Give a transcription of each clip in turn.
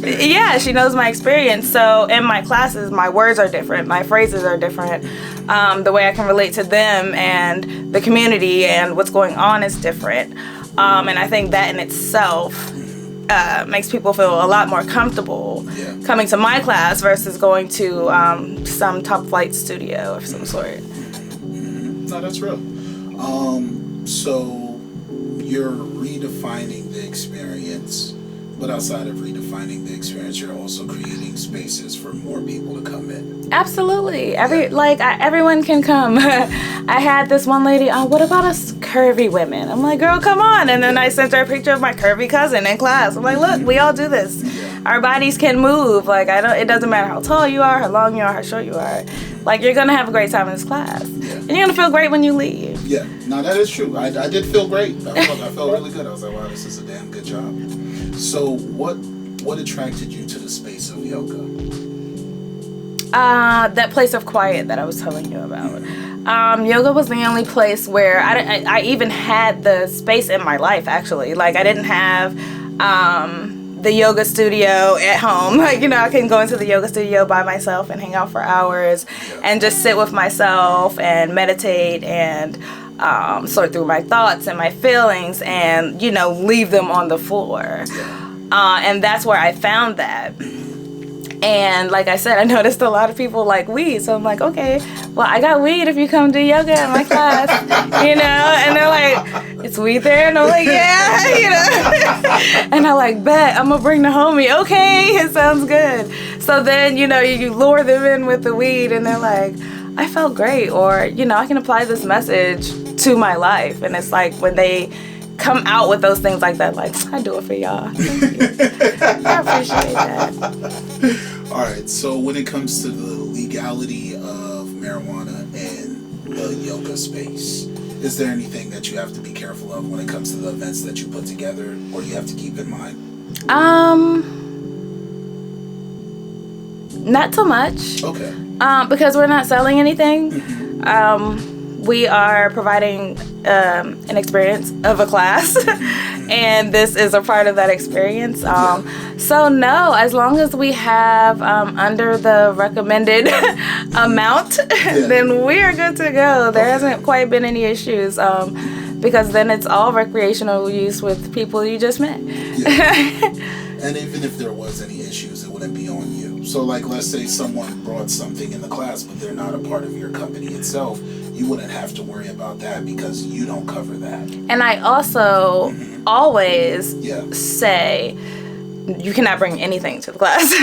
experience. Yeah, she knows my experience. So in my classes, my words are different, my phrases are different. The way I can relate to them and the community and what's going on is different. And I think that in itself makes people feel a lot more comfortable coming to my class versus going to some top flight studio of some sort. No, that's real. So you're redefining the experience, but outside of redefining the experience, you're also creating spaces for more people to come in. Absolutely. Everyone can come. I had this one lady, what about us curvy women? I'm like, girl, come on. And then I sent her a picture of my curvy cousin in class. I'm like, look, we all do this. Our bodies can move. Like, it doesn't matter how tall you are, how long you are, how short you are. Like, you're going to have a great time in this class. And you're going to feel great when you leave. Yeah. No, that is true. I did feel great. I felt really good. I was like, wow, this is a damn good job. So what attracted you to the space of yoga? That place of quiet that I was telling you about. Yoga was the only place where I even had the space in my life, actually. Like, I didn't have the yoga studio at home. Like, I can go into the yoga studio by myself and hang out for hours and just sit with myself and meditate and sort through my thoughts and my feelings and, leave them on the floor. And that's where I found that. And like I said, I noticed a lot of people like weed. So I'm like, okay, well, I got weed if you come do yoga in my class, And they're like, it's weed there? And I'm like, yeah, And I'm like, bet, I'm going to bring the homie. Okay, it sounds good. So then, you lure them in with the weed and they're like, I felt great. Or, I can apply this message to my life. And it's like when they come out with those things like that, like, I do it for y'all. Thank you. I appreciate that. All right, so when it comes to the legality of marijuana in the yoga space, is there anything that you have to be careful of when it comes to the events that you put together, or you have to keep in mind? Not so much. Okay. Because we're not selling anything. We are providing an experience of a class, and this is a part of that experience. So no, as long as we have under the recommended amount, then we are good to go. There hasn't quite been any issues, because then it's all recreational use with people you just met. And even if there was any issues, it wouldn't be on you. So, like, let's say someone brought something in the class, but they're not a part of your company itself. You wouldn't have to worry about that because you don't cover that. And I also always say, you cannot bring anything to the class.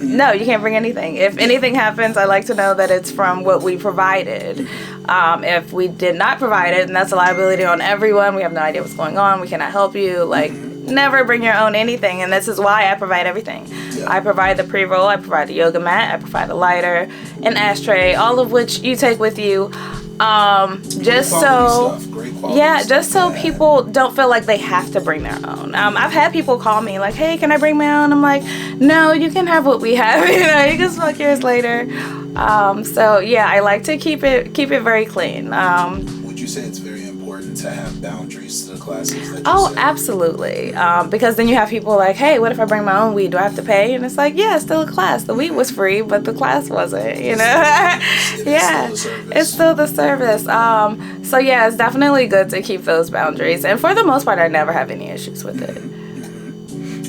No, you can't bring anything. If anything happens, I like to know that it's from what we provided. If we did not provide it, then that's a liability on everyone. We have no idea what's going on. We cannot help you. Like, never bring your own anything. And this is why I provide everything. I provide the pre-roll, I provide the yoga mat, I provide a lighter, an ashtray, all of which you take with you. Just so people don't feel like they have to bring their own. I've had people call me like, hey, can I bring my own? I'm like, no, you can have what we have. You can smoke yours later. So yeah, I like to keep it very clean. Would you say it's very important to have boundaries to the classes that you set? Absolutely. Because then you have people like, hey, what if I bring my own weed? Do I have to pay? And it's like, yeah, it's still a class. The weed was free, but the class wasn't, It's still the service. So yeah, it's definitely good to keep those boundaries. And for the most part, I never have any issues with it.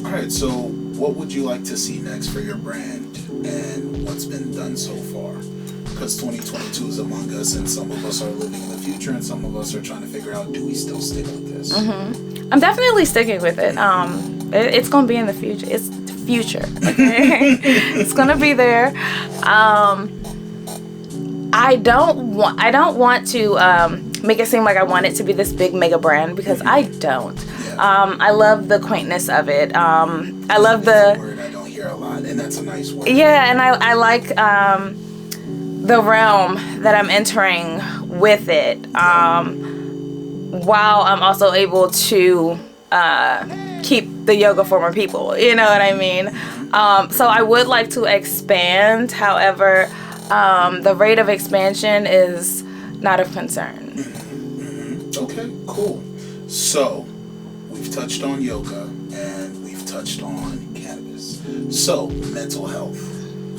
All right, so what would you like to see next for your brand and what's been done so far? Because 2022 is among us, and some of us are living in the future, and some of us are trying to figure out, do we still stick with this? I'm definitely sticking with it. It's going to be in the future. It's the future. Okay? It's going to be there. I don't want to make it seem like I want it to be this big mega brand, because I don't. I love the quaintness of it. I love the word I don't hear a lot, and that's a nice word. Yeah, and I like the realm that I'm entering with it, while I'm also able to keep the yoga for more people. You know what I mean? So I would like to expand. However, the rate of expansion is not of concern. Okay, cool. So we've touched on yoga and we've touched on cannabis. So, mental health.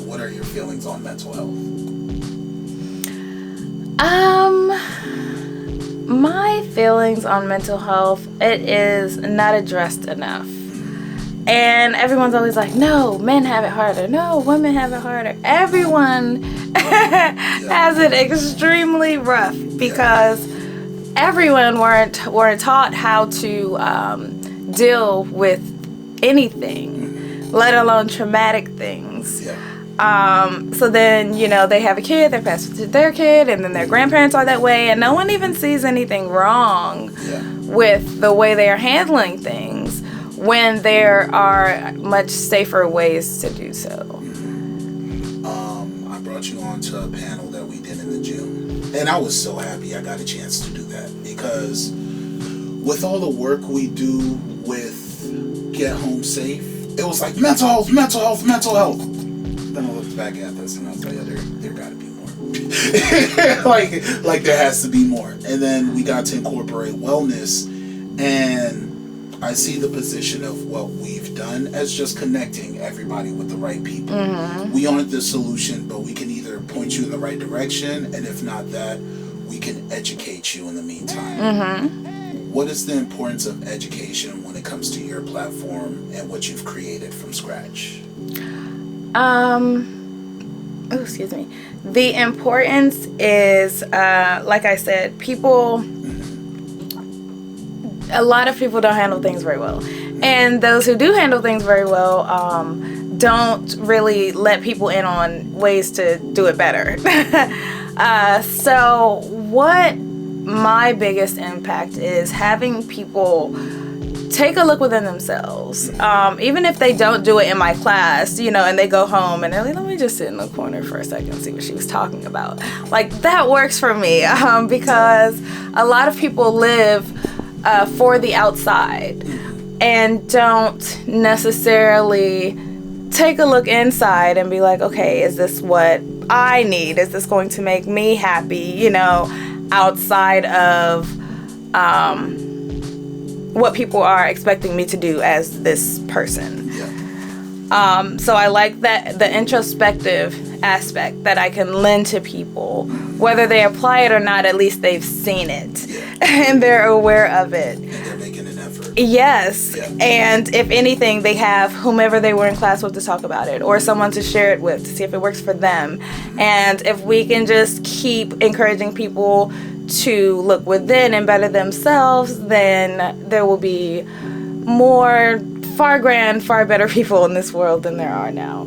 What are your feelings on mental health? My feelings on mental health, it is not addressed enough. And everyone's always like, no, men have it harder. No, women have it harder. Everyone has it extremely rough because everyone weren't taught how to deal with anything, let alone traumatic things. So then, you know, they have a kid, they pass it to their kid, and then their grandparents are that way, and no one even sees anything wrong with the way they are handling things when there are much safer ways to do so. I brought you on to a panel that we did in the gym, and I was so happy I got a chance to do that, because with all the work we do with Get Home Safe, it was like mental health, mental health, mental health. Then I looked back at this and I was like, yeah, there gotta be more. like there has to be more. And then we got to incorporate wellness, and I see the position of what we've done as just connecting everybody with the right people. We aren't the solution, but we can either point you in the right direction, and if not that, we can educate you in the meantime. What is the importance of education when it comes to your platform and what you've created from scratch? Excuse me. The importance is, like I said, a lot of people don't handle things very well. And those who do handle things very well, don't really let people in on ways to do it better. So what my biggest impact is having people take a look within themselves. Even if they don't do it in my class, you know, and they go home and they're like, let me just sit in the corner for a second and see what she was talking about. Like, that works for me, because a lot of people live for the outside and don't necessarily take a look inside and be like, okay, is this what I need? Is this going to make me happy, you know, outside of what people are expecting me to do as this person. So I like that, the introspective aspect that I can lend to people, whether they apply it or not, at least they've seen it and they're aware of it. And they're making an effort. Yes. And if anything, they have whomever they were in class with to talk about it, or someone to share it with to see if it works for them. And if we can just keep encouraging people to look within and better themselves, then there will be more far better people in this world than there are now.